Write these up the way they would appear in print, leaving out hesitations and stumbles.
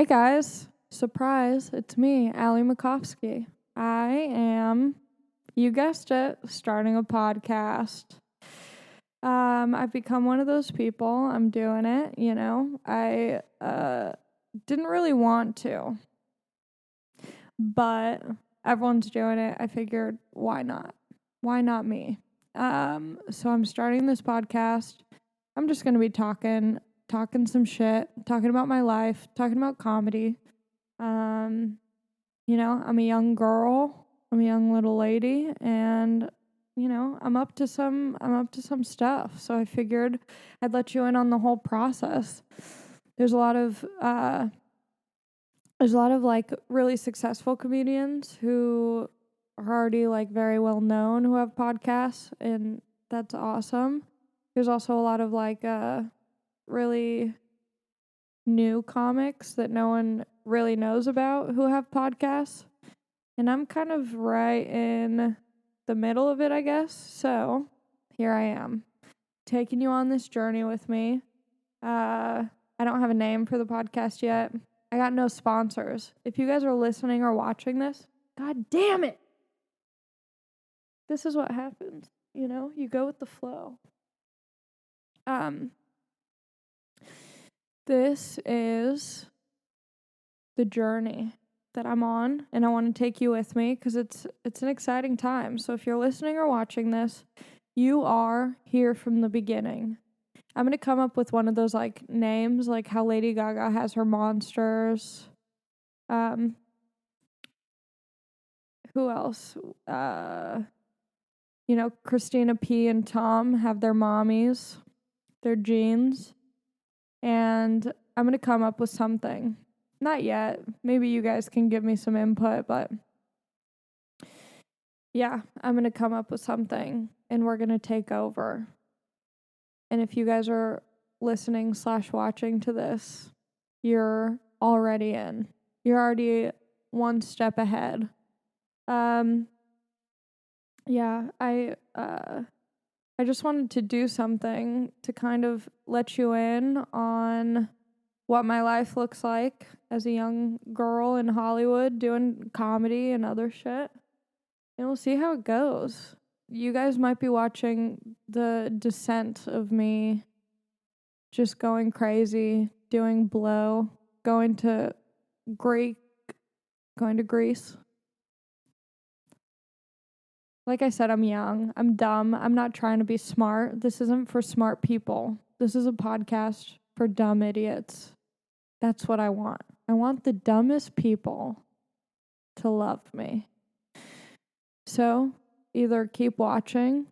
Hey guys, surprise, it's me, Ali Macofsky. I am, you guessed it, starting a podcast. I've become one of those people. I'm doing it, I didn't really want to, but everyone's doing it. I figured, why not? Why not me? So I'm starting this podcast. I'm just going to be talking some shit, talking about my life, talking about comedy. I'm a young girl, I'm a young little lady, and I'm up to some stuff. So I figured I'd let you in on the whole process. There's a lot of like really successful comedians who are already like very well known who have podcasts, and that's awesome. There's also a lot of like really new comics that no one really knows about who have podcasts. And I'm kind of right in the middle of it, I guess. So here I am, taking you on this journey with me. I don't have a name for the podcast yet. I got no sponsors. If you guys are listening or watching this, God damn it. This is what happens. You go with the flow. This is the journey that I'm on, and I want to take you with me because it's an exciting time. So if you're listening or watching this, you are here from the beginning. I'm going to come up with one of those like names, like how Lady Gaga has her monsters. Who else? Christina P. and Tom have their mommies, their jeans. And I'm going to come up with something. Not yet. Maybe you guys can give me some input, but yeah, I'm going to come up with something and we're going to take over. And if you guys are listening / watching to this, you're already in. You're already one step ahead. Yeah, I just wanted to do something to kind of let you in on what my life looks like as a young girl in Hollywood doing comedy and other shit. And we'll see how it goes. You guys might be watching the descent of me just going crazy, doing blow, going to Greece. Like I said, I'm young, I'm dumb, I'm not trying to be smart. This isn't for smart people. This is a podcast for dumb idiots. That's what I want. I want the dumbest people to love me. So, either keep watching,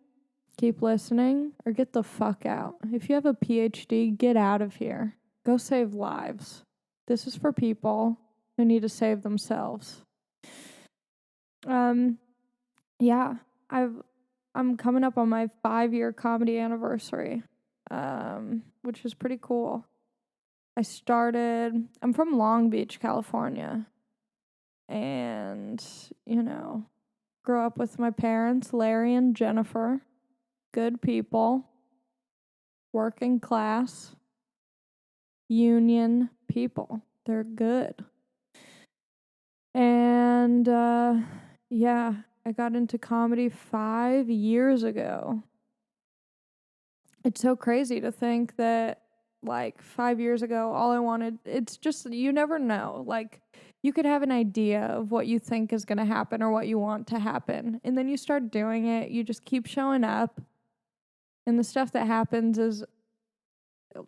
keep listening, or get the fuck out. If you have a PhD, get out of here. Go save lives. This is for people who need to save themselves. Yeah, I'm coming up on my 5-year comedy anniversary, which is pretty cool. I'm from Long Beach, California, and, grew up with my parents, Larry and Jennifer, good people, working class, union people. They're good. And, yeah, I got into comedy 5 years ago. It's so crazy to think that, like, 5 years ago, all I wanted, it's just, you never know. Like, you could have an idea of what you think is going to happen or what you want to happen. And then you start doing it. You just keep showing up. And the stuff that happens is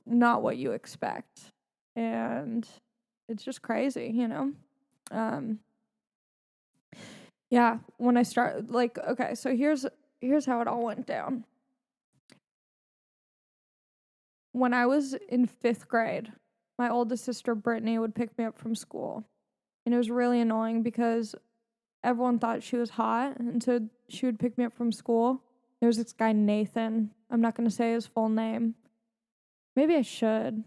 not what you expect. And it's just crazy, Yeah, when I start, like, okay, so here's how it all went down. When I was in 5th grade, my oldest sister, Brittany, would pick me up from school. And it was really annoying because everyone thought she was hot. And so she would pick me up from school. There was this guy, Nathan. I'm not going to say his full name. Maybe I should.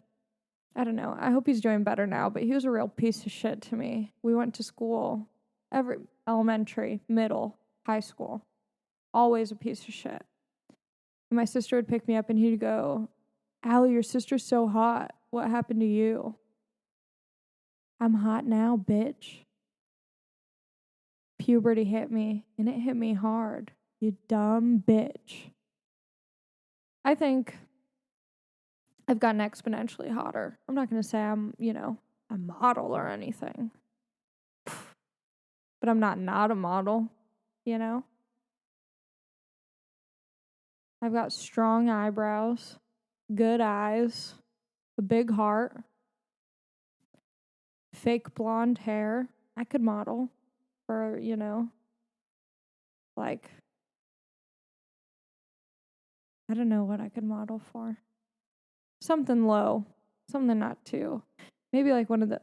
I don't know. I hope he's doing better now. But he was a real piece of shit to me. We went to school. Every elementary, middle, high school. Always a piece of shit. And my sister would pick me up and he'd go, Allie, your sister's so hot. What happened to you? I'm hot now, bitch. Puberty hit me, and it hit me hard. You dumb bitch. I think I've gotten exponentially hotter. I'm not going to say I'm, a model or anything. But I'm not a model, I've got strong eyebrows, good eyes, a big heart, fake blonde hair. I could model for, like, I don't know what I could model for. Something low, something not too. Maybe like one of the,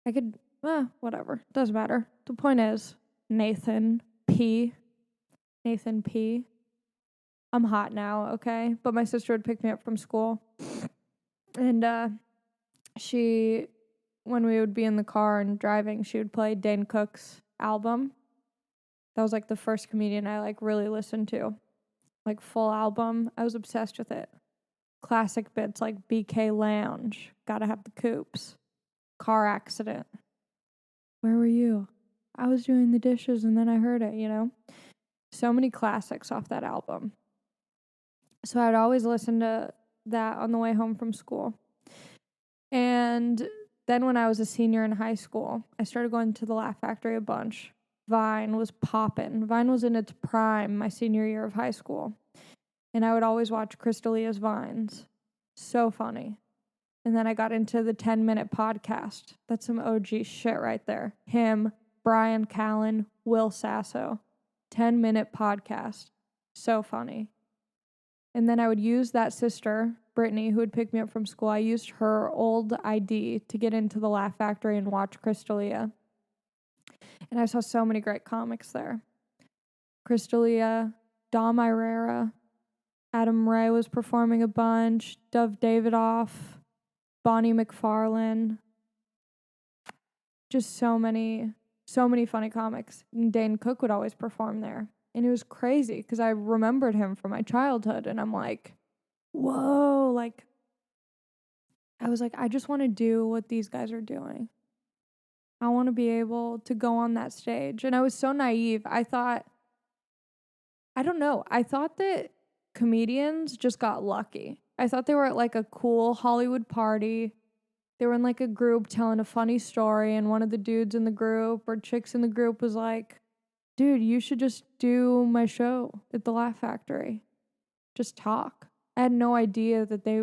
I could, whatever, doesn't matter. The point is, Nathan P. I'm hot now, okay? But my sister would pick me up from school. And when we would be in the car and driving, she would play Dane Cook's album. That was like the first comedian I like really listened to. Like full album. I was obsessed with it. Classic bits like BK Lounge. Gotta have the coops. Car accident. Where were you? I was doing the dishes and then I heard it, So many classics off that album. So I'd always listen to that on the way home from school. And then when I was a senior in high school, I started going to the Laugh Factory a bunch. Vine was poppin'. Vine was in its prime my senior year of high school. And I would always watch Crystalia's Vines. So funny. And then I got into the 10-minute podcast. That's some OG shit right there. Him, Brian Callen, Will Sasso. 10-minute podcast. So funny. And then I would use that sister, Brittany, who would pick me up from school. I used her old ID to get into the Laugh Factory and watch Crystalia. And I saw so many great comics there. Crystalia, Dom Irera, Adam Ray was performing a bunch, Dove Davidoff, Bonnie McFarlane. Just so many funny comics. And Dane Cook would always perform there. And it was crazy because I remembered him from my childhood. And I'm like, whoa, I was like, I just want to do what these guys are doing. I want to be able to go on that stage. And I was so naive. I thought that comedians just got lucky. I thought they were at like a cool Hollywood party. They were in like a group telling a funny story. And one of the dudes in the group or chicks in the group was like, dude, you should just do my show at the Laugh Factory. Just talk. I had no idea that they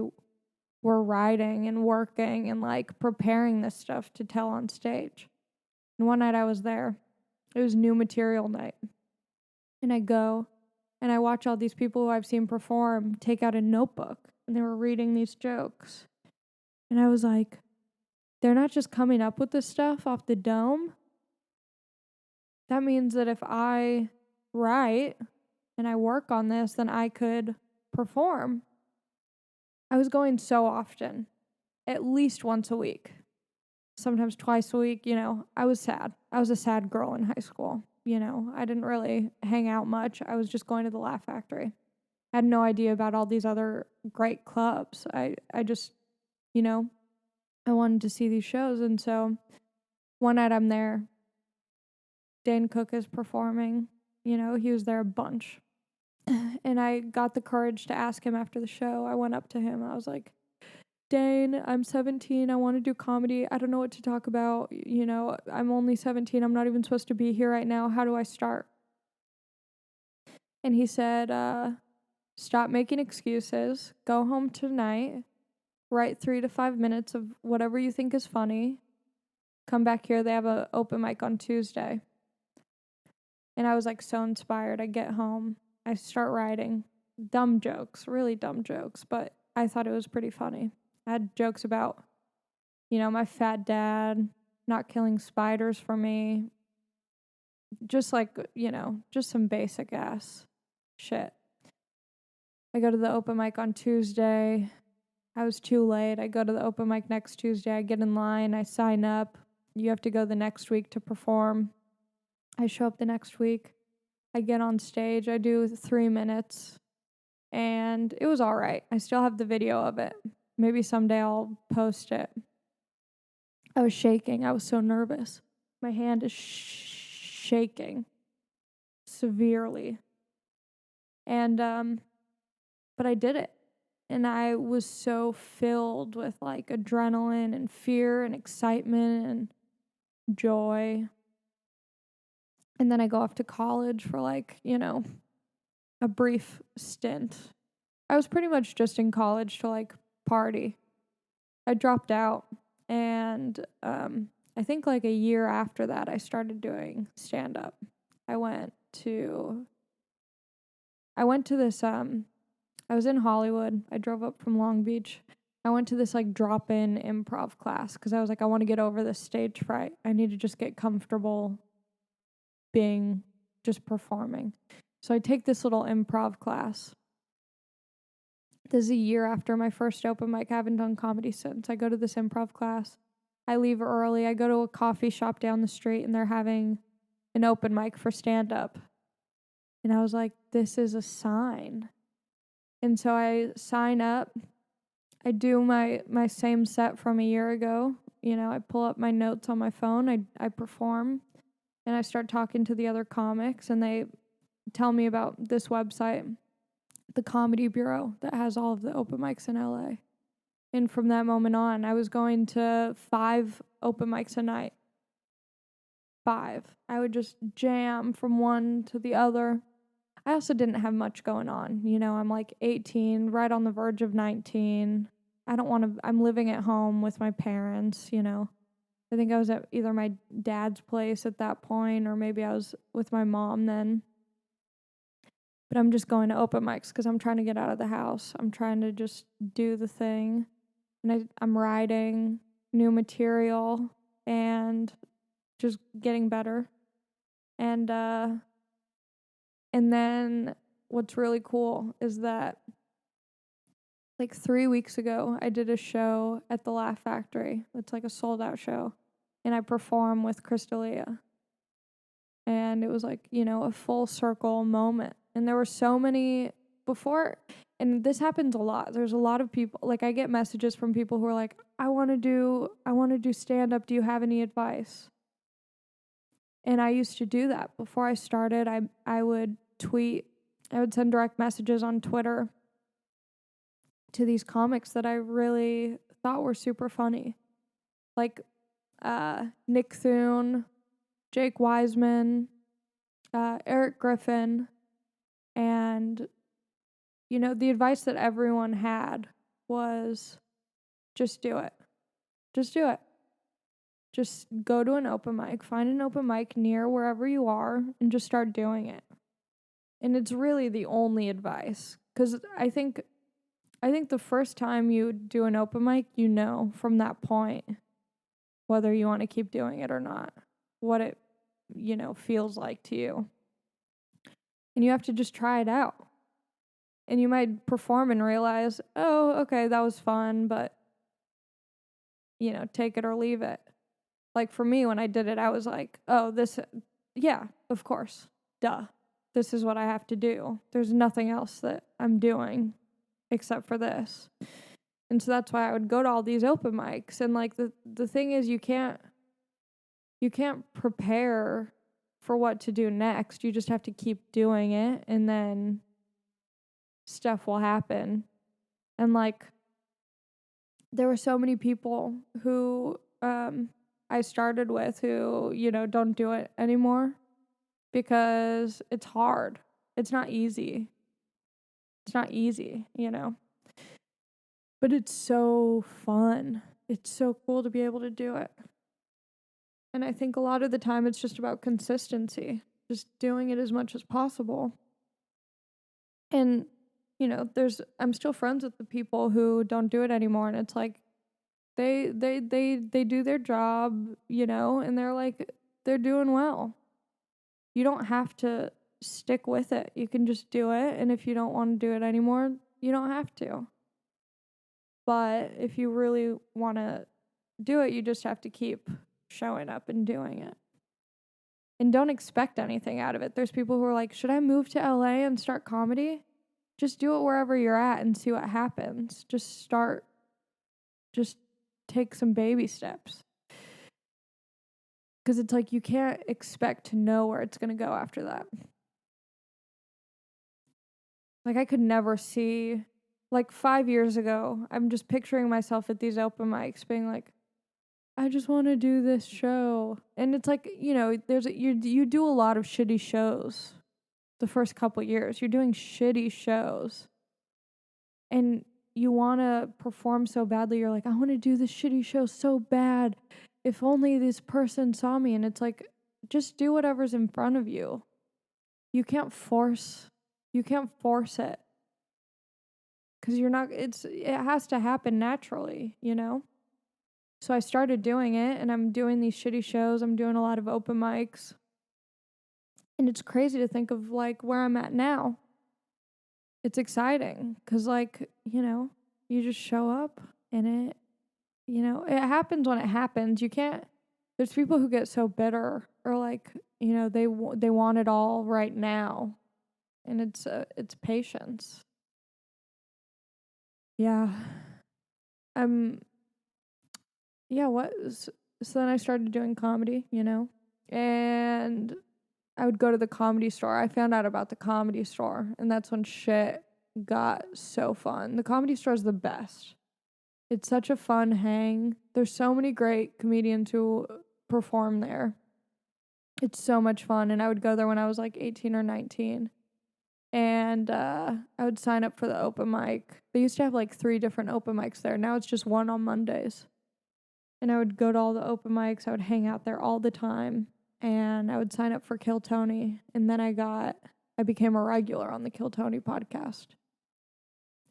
were writing and working and like preparing this stuff to tell on stage. And one night I was there. It was new material night. And I go and I watch all these people who I've seen perform take out a notebook and they were reading these jokes. And I was like, they're not just coming up with this stuff off the dome. That means that if I write and I work on this, then I could perform. I was going so often, at least once a week, sometimes twice a week. I was sad. I was a sad girl in high school. I didn't really hang out much. I was just going to the Laugh Factory. I had no idea about all these other great clubs. I just, I wanted to see these shows. And so one night I'm there. Dane Cook is performing. He was there a bunch. And I got the courage to ask him after the show. I went up to him. I was like, Dane, I'm 17. I want to do comedy. I don't know what to talk about. I'm only 17. I'm not even supposed to be here right now. How do I start? And he said, stop making excuses. Go home tonight. Write 3 to 5 minutes of whatever you think is funny. Come back here. They have an open mic on Tuesday. And I was like so inspired. I get home. I start writing dumb jokes, really dumb jokes, but I thought it was pretty funny. I had jokes about, my fat dad not killing spiders for me. Just like, just some basic ass shit. I go to the open mic on Tuesday. I was too late. I go to the open mic next Tuesday. I get in line. I sign up. You have to go the next week to perform. I show up the next week. I get on stage. I do 3 minutes. And it was all right. I still have the video of it. Maybe someday I'll post it. I was shaking. I was so nervous. My hand is shaking severely. And, but I did it. And I was so filled with like adrenaline and fear and excitement and joy. And then I go off to college for like, a brief stint. I was pretty much just in college to like party. I dropped out, and I think like a year after that I started doing stand up. I went to this I was in Hollywood. I drove up from Long Beach. I went to this like drop-in improv class cuz I was like I want to get over this stage fright. I need to just get comfortable being just performing. So I take this little improv class. This is a year after my first open mic. I haven't done comedy since. I go to this improv class. I leave early. I go to a coffee shop down the street, and they're having an open mic for stand-up. And I was like, this is a sign. And so I sign up. I do my same set from a year ago. I pull up my notes on my phone. I perform. And I start talking to the other comics, and they tell me about this website, the Comedy Bureau, that has all of the open mics in LA. And from that moment on, I was going to 5 open mics a night. 5. I would just jam from one to the other. I also didn't have much going on. I'm like 18, right on the verge of 19. I'm living at home with my parents, I think I was at either my dad's place at that point, or maybe I was with my mom then. But I'm just going to open mics because I'm trying to get out of the house. I'm trying to just do the thing. And I'm writing new material and just getting better. And then what's really cool is that like 3 weeks ago, I did a show at the Laugh Factory. It's like a sold out show. And I perform with Crystalia. And it was like, a full circle moment. And there were so many before, and this happens a lot. There's a lot of people, like I get messages from people who are like, I want to do stand up. Do you have any advice? And I used to do that before I started. I would tweet, I would send direct messages on Twitter to these comics that I really thought were super funny. Like Nick Thune, Jake Wiseman, Eric Griffin, and the advice that everyone had was just do it. Just do it. Just go to an open mic, find an open mic near wherever you are, and just start doing it. And it's really the only advice, because I think the first time you do an open mic, from that point whether you want to keep doing it or not, what it feels like to you. And you have to just try it out. And you might perform and realize, oh, okay, that was fun, but take it or leave it. Like for me, when I did it, I was like, oh, yeah, of course, duh. This is what I have to do. There's nothing else that I'm doing except for this. And so that's why I would go to all these open mics. And like the thing is, you can't prepare for what to do next. You just have to keep doing it, and then stuff will happen. And like there were so many people who I started with who don't do it anymore because it's hard. It's not easy. But it's so fun. It's so cool to be able to do it. And I think a lot of the time it's just about consistency, just doing it as much as possible. And, I'm still friends with the people who don't do it anymore. And it's like, they do their job, and they're doing well. You don't have to stick with it. You can just do it. And if you don't want to do it anymore, you don't have to. But if you really want to do it, you just have to keep showing up and doing it. And don't expect anything out of it. There's people who are like, should I move to LA and start comedy? Just do it wherever you're at and see what happens. Just take some baby steps. Because it's like you can't expect to know where it's going to go after that. Like, I could never see, like 5 years ago, I'm just picturing myself at these open mics being like, I just want to do this show. And it's like, you know, you do a lot of shitty shows the first couple years. You're doing shitty shows. And you want to perform so badly. You're like, I want to do this shitty show so bad. If only this person saw me. And it's like, just do whatever's in front of you. You can't force it. Because it has to happen naturally, you know? So I started doing it, and I'm doing these shitty shows. I'm doing a lot of open mics. And it's crazy to think of, like, where I'm at now. It's exciting, because, like, you know, you just show up, and it happens when it happens. There's people who get so bitter, or, like, you know, they want it all right now. And it's patience. Yeah. So then I started doing comedy, you know, and I would go to the Comedy Store. I found out about the Comedy Store, and that's when shit got so fun. The Comedy Store is the best. It's such a fun hang. There's so many great comedians who perform there. It's so much fun, and I would go there when I was like 18 or 19. And I would sign up for the open mic. They used to have like 3 different open mics there. Now it's just one on Mondays. And I would go to all the open mics. I would hang out there all the time. And I would sign up for Kill Tony. And then I became a regular on the Kill Tony podcast.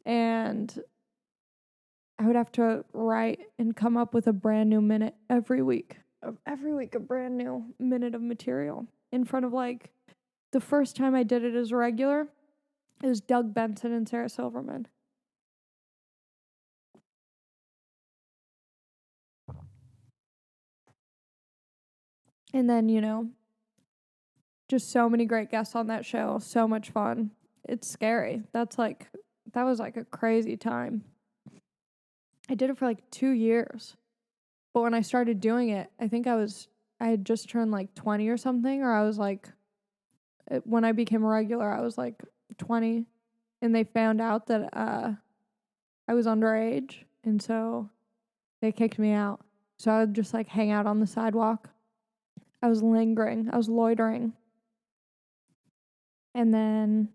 And I would have to write and come up with a brand new minute every week. Every week, a brand new minute of material. In front of, like, the first time I did it as a regular, it was Doug Benson and Sarah Silverman. And then, you know, just so many great guests on that show. So much fun. It's scary. That was like a crazy time. I did it for like 2 years. But when I started doing it, I think I had just turned like 20 or something, or I was like, when I became a regular, I was like 20, and they found out that I was underage, and so they kicked me out. So I would just like hang out on the sidewalk. I was loitering. And then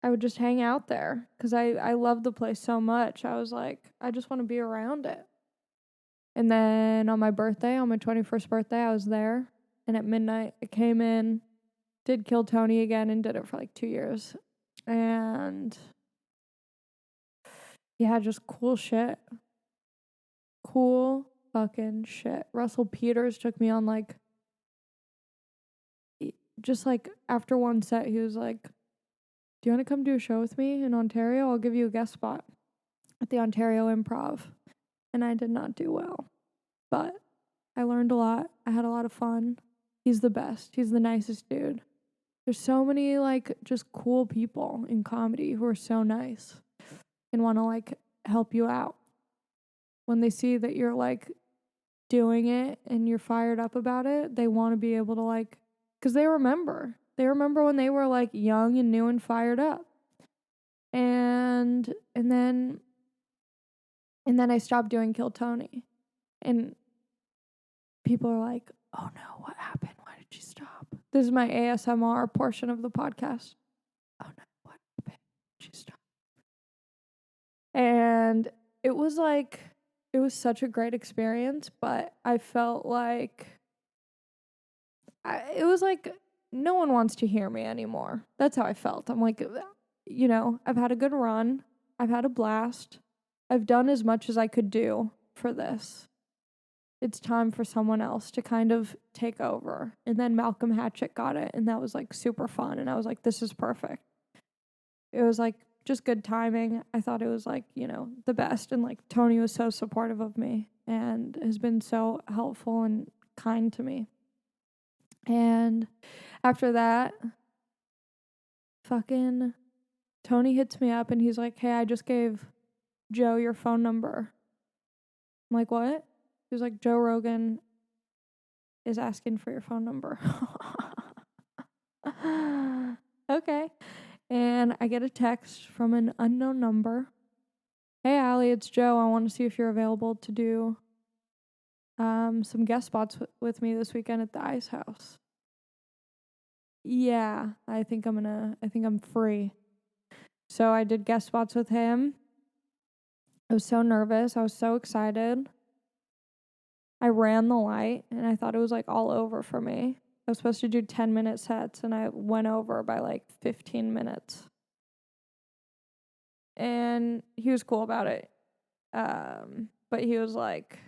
I would just hang out there because I loved the place so much. I was like, I just want to be around it. And then on my 21st birthday, I was there. And at midnight, I came in, did Kill Tony again, and did it for like 2 years. And yeah, just cool shit. Cool fucking shit. Russell Peters took me on, like, just like after one set, he was like, do you want to come do a show with me in Ontario? I'll give you a guest spot at the Ontario Improv. And I did not do well. But I learned a lot. I had a lot of fun. He's the best. He's the nicest dude. There's so many, like, just cool people in comedy who are so nice and want to, like, help you out. When they see that you're, like, doing it and you're fired up about it, they want to be able to, like, because they remember. They remember when they were, like, young and new and fired up. And then I stopped doing Kill Tony. And people are like, oh no, what happened? Why did you stop? This is my ASMR portion of the podcast. Oh no, what happened? Did you stop? And it was such a great experience, but I felt like it was like no one wants to hear me anymore. That's how I felt. I'm like, you know, I've had a good run. I've had a blast. I've done as much as I could do for this. It's time for someone else to kind of take over. And then Malcolm Hatchett got it, and that was, like, super fun. And I was like, this is perfect. It was, like, just good timing. I thought it was, like, you know, the best. And, like, Tony was so supportive of me and has been so helpful and kind to me. And after that, fucking Tony hits me up, and he's like, hey, I just gave Joe your phone number. I'm like, what? He was like, Joe Rogan is asking for your phone number. Okay. And I get a text from an unknown number. Hey, Ali, it's Joe. I want to see if you're available to do some guest spots with me this weekend at the Ice House. Yeah, I think I'm free. So I did guest spots with him. I was so nervous. I was so excited. I ran the light and I thought it was like all over for me. I was supposed to do 10-minute sets and I went over by like 15 minutes. And he was cool about it. But he was like,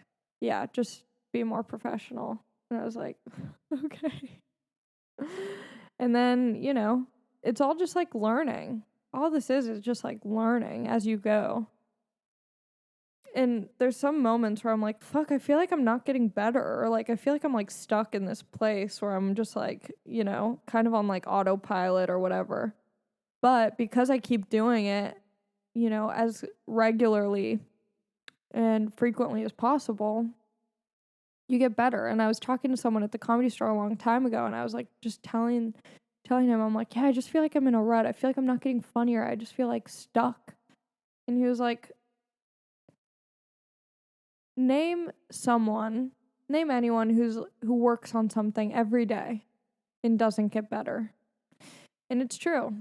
yeah, just be more professional. And I was like, okay. And then, it's all just like learning. All this is just like learning as you go. And there's some moments where I'm like, fuck, I feel like I'm not getting better. Or like, I feel like I'm like stuck in this place where I'm just like, kind of on like autopilot or whatever. But because I keep doing it, as regularly and frequently as possible, you get better. And I was talking to someone at the Comedy Store a long time ago, and I was like just telling him, I'm like, yeah, I just feel like I'm in a rut. I feel like I'm not getting funnier. I just feel like stuck. And he was like, name anyone who works on something every day and doesn't get better. And it's true.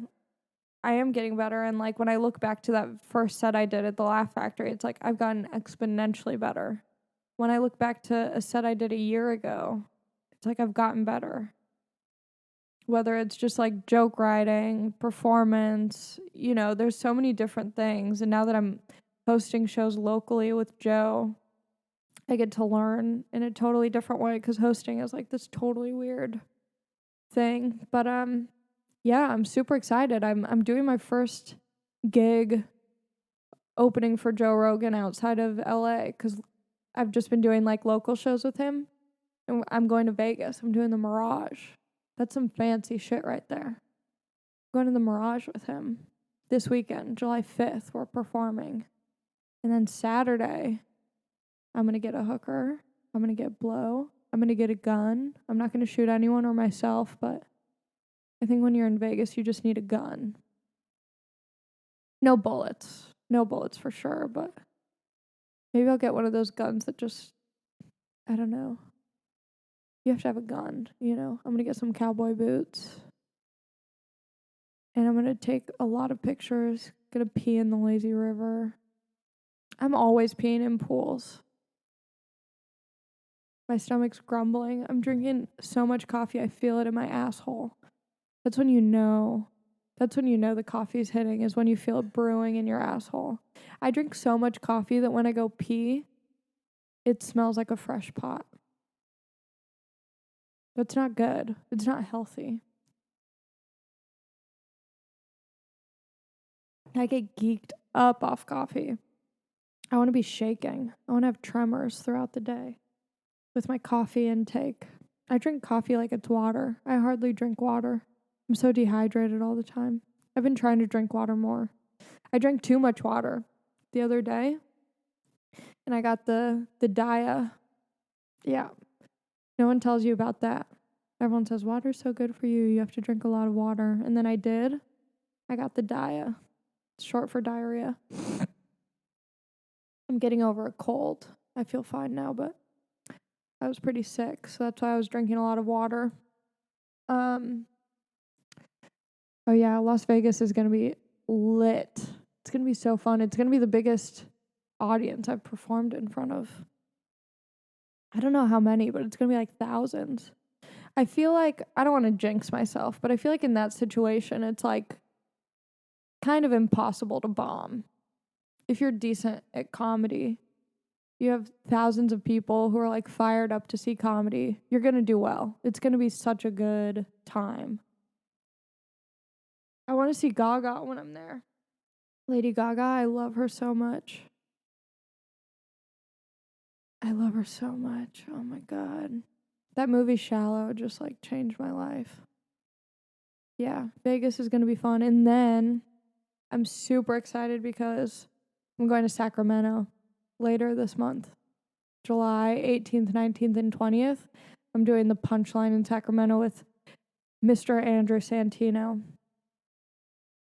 I am getting better, and like when I look back to that first set I did at the Laugh Factory, it's like I've gotten exponentially better. When I look back to a set I did a year ago, it's like I've gotten better. Whether it's just like joke writing, performance, there's so many different things. And now that I'm hosting shows locally with Joe, I get to learn in a totally different way because hosting is like this totally weird thing. But yeah, I'm super excited. I'm doing my first gig opening for Joe Rogan outside of LA because I've just been doing like local shows with him. And I'm going to Vegas. I'm doing the Mirage. That's some fancy shit right there. I'm going to the Mirage with him this weekend, July 5th. We're performing. And then Saturday, I'm going to get a hooker. I'm going to get blow. I'm going to get a gun. I'm not going to shoot anyone or myself, but I think when you're in Vegas, you just need a gun. No bullets. No bullets for sure, but maybe I'll get one of those guns that just, I don't know. You have to have a gun, I'm going to get some cowboy boots. And I'm going to take a lot of pictures. Going to pee in the lazy river. I'm always peeing in pools. My stomach's grumbling. I'm drinking so much coffee, I feel it in my asshole. That's when you know the coffee's hitting, is when you feel it brewing in your asshole. I drink so much coffee that when I go pee, it smells like a fresh pot. That's not good. It's not healthy. I get geeked up off coffee. I want to be shaking. I want to have tremors throughout the day with my coffee intake. I drink coffee like it's water. I hardly drink water. I'm so dehydrated all the time. I've been trying to drink water more. I drank too much water the other day, and I got the Dia. Yeah. No one tells you about that. Everyone says, water's so good for you. You have to drink a lot of water. And then I did. I got the Dia. It's short for diarrhea. I'm getting over a cold. I feel fine now, but I was pretty sick, so that's why I was drinking a lot of water. Oh yeah, Las Vegas is going to be lit. It's going to be so fun. It's going to be the biggest audience I've performed in front of. I don't know how many, but it's going to be like thousands. I feel like, I don't want to jinx myself, but I feel like in that situation, it's like kind of impossible to bomb. If you're decent at comedy, you have thousands of people who are like fired up to see comedy, you're going to do well. It's going to be such a good time. I want to see Gaga when I'm there. Lady Gaga, I love her so much. I love her so much. Oh my God. That movie Shallow just like changed my life. Yeah, Vegas is going to be fun. And then I'm super excited because I'm going to Sacramento later this month. July 18th, 19th, and 20th. I'm doing the Punchline in Sacramento with Mr. Andrew Santino.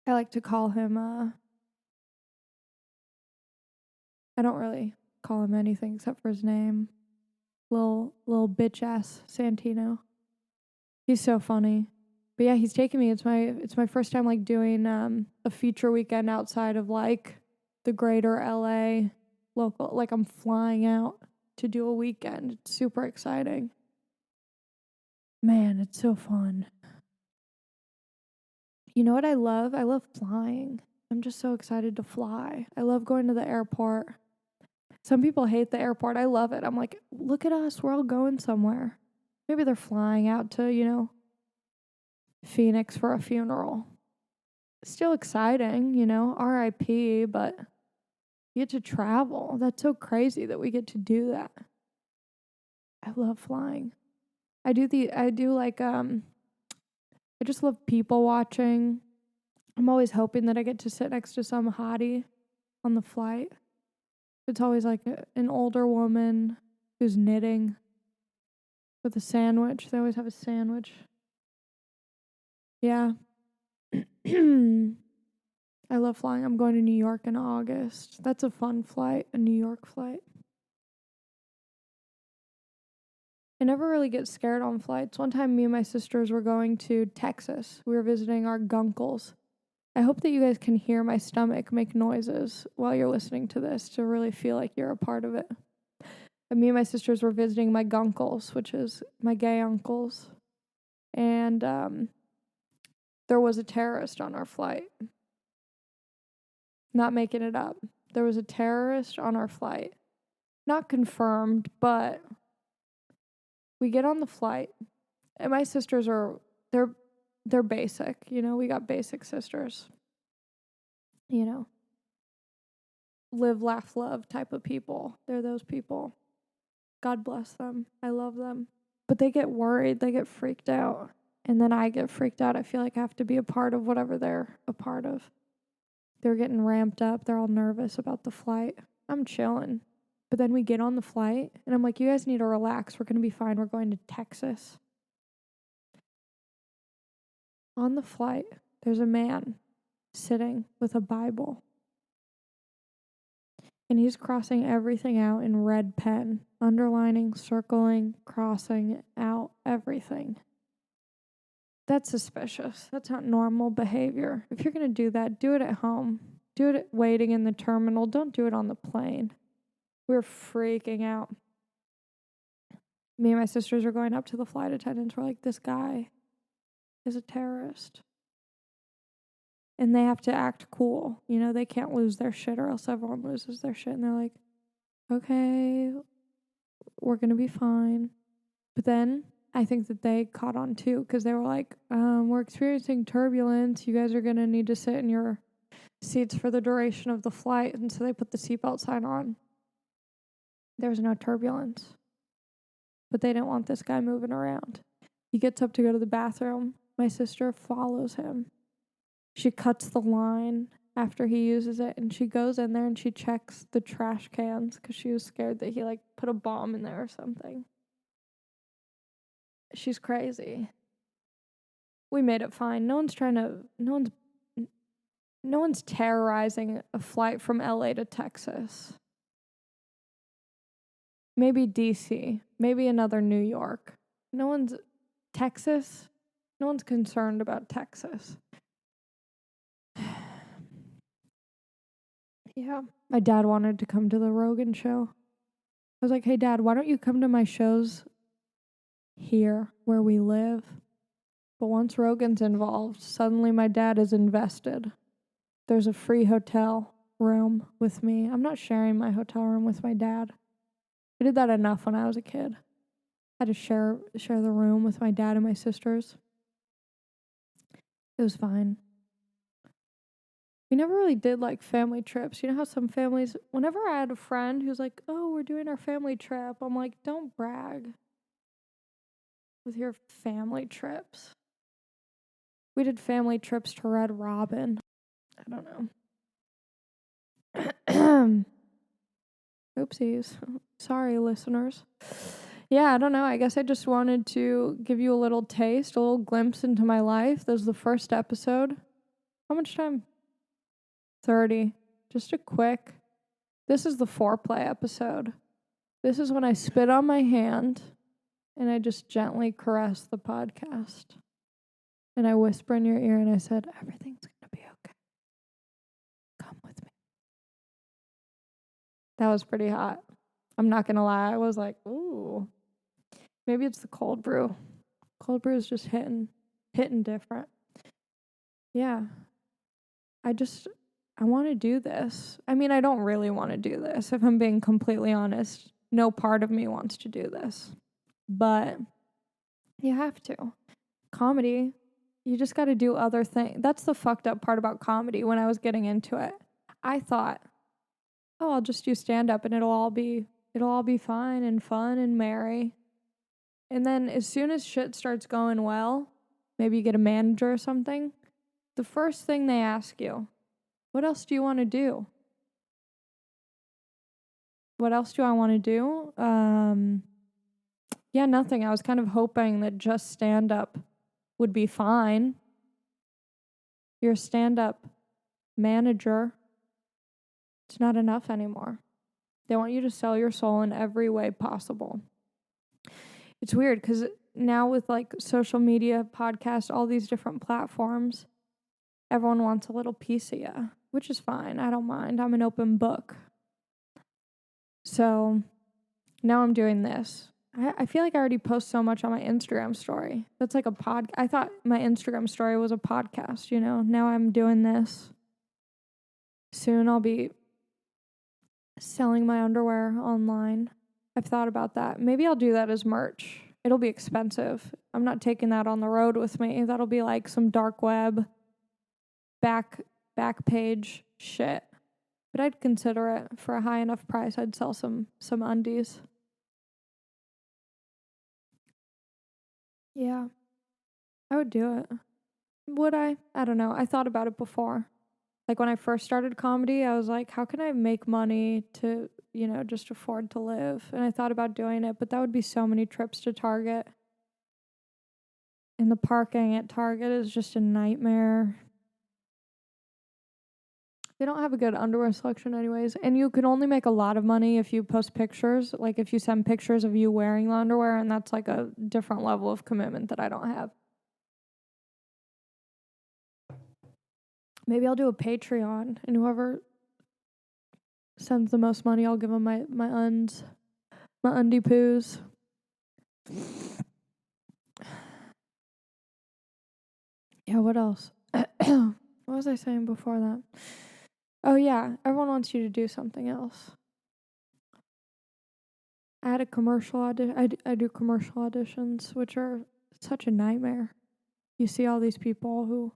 I like to call him, I don't really call him anything except for his name. Little bitch ass Santino. He's so funny. But yeah, he's taking me. It's my first time like doing a feature weekend outside of like the greater LA local. Like I'm flying out to do a weekend. It's super exciting. Man, it's so fun. You know what I love? I love flying. I'm just so excited to fly. I love going to the airport. Some people hate the airport. I love it. I'm like, look at us. We're all going somewhere. Maybe they're flying out to, Phoenix for a funeral. Still exciting, RIP, but you get to travel. That's so crazy that we get to do that. I love flying. I just love people watching. I'm always hoping that I get to sit next to some hottie on the flight. It's always like an older woman who's knitting with a sandwich. They always have a sandwich. Yeah. I love flying. I'm going to New York in August. That's a fun flight, a New York flight. I never really get scared on flights. One time, me and my sisters were going to Texas. We were visiting our gunkles. I hope that you guys can hear my stomach make noises while you're listening to this to really feel like you're a part of it. And me and my sisters were visiting my gunkles, which is my gay uncles. And there was a terrorist on our flight. Not making it up. There was a terrorist on our flight. Not confirmed, but we get on the flight. And my sisters they're basic, we got basic sisters. Live, laugh, love type of people. They're those people. God bless them. I love them. But they get worried, they get freaked out. And then I get freaked out. I feel like I have to be a part of whatever they're a part of. They're getting ramped up. They're all nervous about the flight. I'm chilling. But then we get on the flight, and I'm like, you guys need to relax. We're going to be fine. We're going to Texas. On the flight, there's a man sitting with a Bible. And he's crossing everything out in red pen, underlining, circling, crossing out everything. That's suspicious. That's not normal behavior. If you're going to do that, do it at home. Do it waiting in the terminal. Don't do it on the plane. We're freaking out. Me and my sisters are going up to the flight attendants. We're like, this guy is a terrorist. And they have to act cool. They can't lose their shit or else everyone loses their shit. And they're like, okay, we're going to be fine. But then I think that they caught on too because they were like, we're experiencing turbulence. You guys are going to need to sit in your seats for the duration of the flight. And so they put the seatbelt sign on. There was no turbulence. But they didn't want this guy moving around. He gets up to go to the bathroom. My sister follows him. She cuts the line after he uses it, and she goes in there and she checks the trash cans because she was scared that he put a bomb in there or something. She's crazy. We made it fine. No one's terrorizing a flight from LA to Texas. Maybe DC. Maybe another New York. Texas. No one's concerned about Texas. Yeah. My dad wanted to come to the Rogan show. I was like, hey, Dad, why don't you come to my shows here where we live? But once Rogan's involved, suddenly my dad is invested. There's a free hotel room with me. I'm not sharing my hotel room with my dad. I did that enough when I was a kid. I had to share the room with my dad and my sisters. It was fine. We never really did family trips. You know how some families, whenever I had a friend who's like, oh, we're doing our family trip, I'm like, don't brag with your family trips. We did family trips to Red Robin. I don't know. Oopsies. Sorry, listeners. yeah, I don't know. I guess I just wanted to give you a little taste, a little glimpse into my life. This was the first episode. How much time? 30. Just a quick. This is the foreplay episode. This is when I spit on my hand and I just gently caress the podcast. And I whisper in your ear and I said, everything's going to be okay. Come with me. That was pretty hot. I'm not going to lie. I was like, ooh. Maybe it's the cold brew. Cold brew is just hitting different. Yeah. I want to do this. I mean, I don't really want to do this. If I'm being completely honest, no part of me wants to do this. But you have to. Comedy, you just got to do other things. That's the fucked up part about comedy when I was getting into it. I thought, oh, I'll just do stand-up and it'll all be fine and fun and merry. And then as soon as shit starts going well, maybe you get a manager or something, the first thing they ask you, what else do you want to do? What else do I want to do? Yeah, nothing. I was kind of hoping that just stand-up would be fine. You're a stand-up manager. It's not enough anymore. They want you to sell your soul in every way possible. It's weird because now with like social media, podcasts, all these different platforms, everyone wants a little piece of you, which is fine. I don't mind. I'm an open book. So now I'm doing this. I feel like I already post so much on my Instagram story. That's like a I thought my Instagram story was a podcast, you know. Now I'm doing this. Soon I'll be selling my underwear online. I've thought about that. Maybe I'll do that as merch. It'll be expensive. I'm not taking that on the road with me. That'll be like some dark web back page shit. But I'd consider it for a high enough price. I'd sell some undies. Yeah. I would do it. Would I? I don't know. I thought about it before. Like when I first started comedy, I was like, how can I make money to, you know, just afford to live? And I thought about doing it, but that would be so many trips to Target. And the parking at Target is just a nightmare. They don't have a good underwear selection anyways. And you can only make a lot of money if you post pictures. Like if you send pictures of you wearing the underwear, and that's like a different level of commitment that I don't have. Maybe I'll do a Patreon, and whoever sends the most money, I'll give them my undie poos. Yeah, what else? What was I saying before that? Oh yeah, everyone wants you to do something else. I had a commercial audition. I do commercial auditions, which are such a nightmare. You see all these people who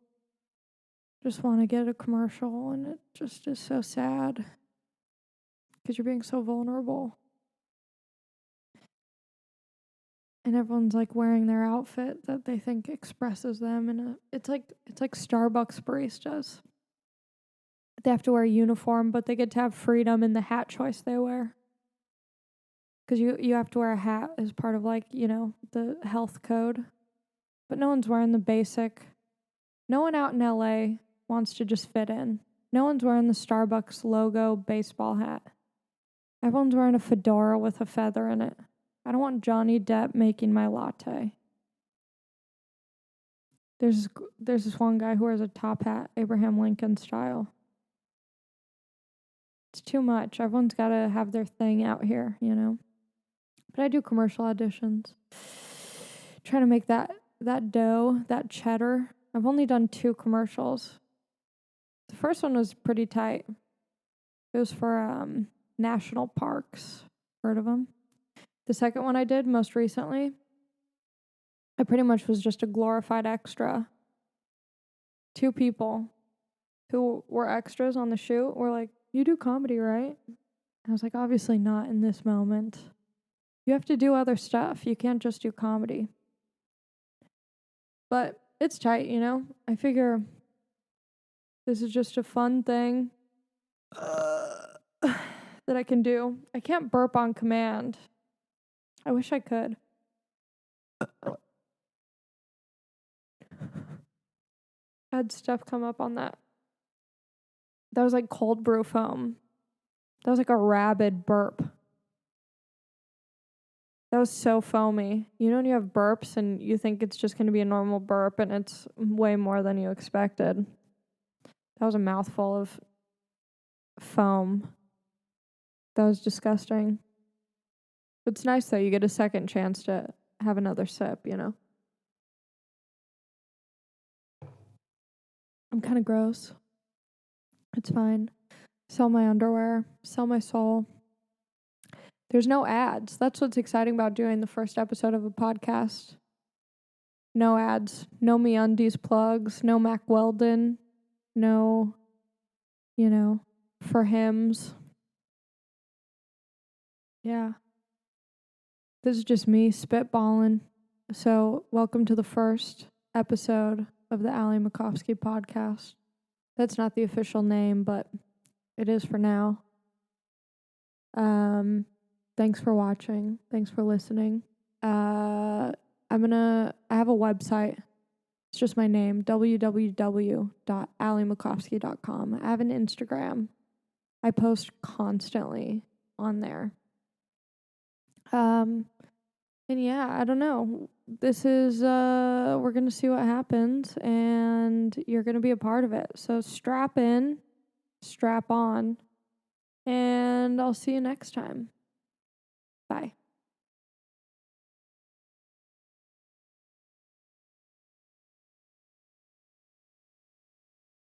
just want to get a commercial, and it just is so sad because you're being so vulnerable. And everyone's like wearing their outfit that they think expresses them, and it's like Starbucks baristas. They have to wear a uniform, but they get to have freedom in the hat choice they wear. Because you have to wear a hat as part of, like, you know, the health code. But no one's wearing the basic. No one out in LA wants to just fit in. No one's wearing the Starbucks logo baseball hat. Everyone's wearing a fedora with a feather in it. I don't want Johnny Depp making my latte. There's this one guy who wears a top hat, Abraham Lincoln style. It's too much. Everyone's got to have their thing out here, you know. But I do commercial auditions. Trying to make that dough, that cheddar. I've only done 2 commercials. The first one was pretty tight. It was for national parks. Heard of them? The second one I did most recently, I pretty much was just a glorified extra. 2 people who were extras on the shoot were like, you do comedy, right? I was like, obviously not in this moment. You have to do other stuff. You can't just do comedy. But it's tight, you know? I figure this is just a fun thing that I can do. I can't burp on command. I wish I could. I had stuff come up on that. That was like cold brew foam. That was like a rabid burp. That was so foamy. You know when you have burps and you think it's just going to be a normal burp and it's way more than you expected. That was a mouthful of foam. That was disgusting. It's nice though, you get a second chance to have another sip, you know? I'm kind of gross. It's fine. Sell my underwear, sell my soul. There's no ads. That's what's exciting about doing the first episode of a podcast. No ads, no MeUndies plugs, no Mac Weldon, no, for hymns. Yeah. This is just me spitballing. So, welcome to the first episode of the Ali Macofsky podcast. That's not the official name, but it is for now. Thanks for watching. Thanks for listening. I have a website. It's just my name, www.alimacofsky.com. I have an Instagram. I post constantly on there. And yeah, I don't know. This is, we're going to see what happens, and you're going to be a part of it. So strap in, strap on, and I'll see you next time. Bye.